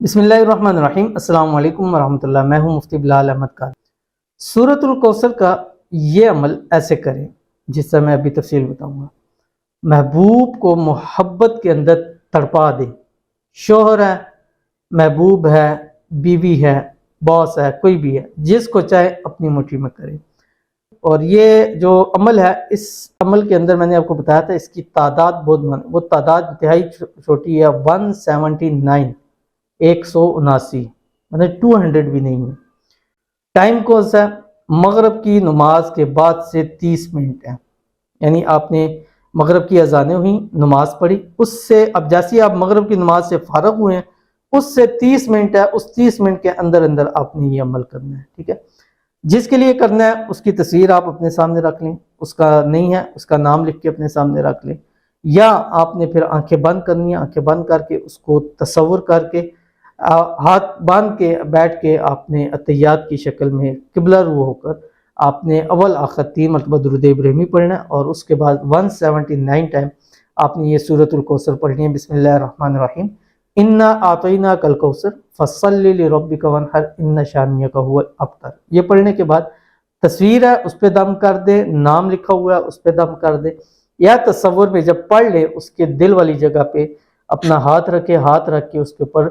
بسم اللہ الرحمن الرحیم۔ السلام علیکم ورحمۃ اللہ۔ میں ہوں مفتی بلال احمد قاری۔ سورۃ الکوثر کا یہ عمل ایسے کریں جس سے میں ابھی تفصیل بتاؤں گا۔ محبوب کو محبت کے اندر تڑپا دے۔ شوہر ہے، محبوب ہے، بیوی ہے، باس ہے، کوئی بھی ہے، جس کو چاہے اپنی مٹھی میں کرے۔ اور یہ جو عمل ہے، اس عمل کے اندر میں نے آپ کو بتایا تھا اس کی تعداد بہت وہ تعداد انتہائی چھوٹی ہے، 179، 179، مطلب 200 بھی نہیں ہے۔ ٹائم کون سا ہے؟ مغرب کی نماز کے بعد سے 30 منٹ ہے، یعنی آپ نے مغرب کی اذانیں ہوئیں، نماز پڑھی، اس سے اب جیسے آپ مغرب کی نماز سے فارغ ہوئے ہیں، اس سے 30 منٹ ہے، اس 30 منٹ کے اندر اندر آپ نے یہ عمل کرنا ہے، ٹھیک ہے؟ جس کے لیے کرنا ہے اس کی تصویر آپ اپنے سامنے رکھ لیں، اس کا نہیں ہے اس کا نام لکھ کے اپنے سامنے رکھ لیں، یا آپ نے پھر آنکھیں بند کرنی ہے، آنکھیں بند کر کے اس کو تصور کر کے ہاتھ باندھ کے بیٹھ کے آپ نے اتحیات کی شکل میں قبلہ رو ہو کر آپ نے اول آخر 3 مرتبہ درود ابراہیمی پڑھنا ہے، اور اس کے بعد 179 ٹائم آپ نے یہ سورۃ الکوثر پڑھنی ہے۔ بسم اللہ الرحمن الرحیم۔ انا اعطیناک الکوثر فصلی لربک وانحر ان شانئک هو الابتر۔ یہ پڑھنے کے بعد تصویر ہے اس پہ دم کر دے، نام لکھا ہوا ہے اس پہ دم کر دے، یا تصور میں جب پڑھ لے اس کے دل والی جگہ پہ اپنا ہاتھ رکھے، ہاتھ رکھ کے اس کے اوپر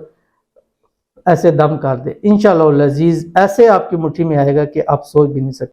ایسے دم کر دے۔ انشاءاللہ العزیز ایسے آپ کی مٹھی میں آئے گا کہ آپ سوچ بھی نہیں سکتے۔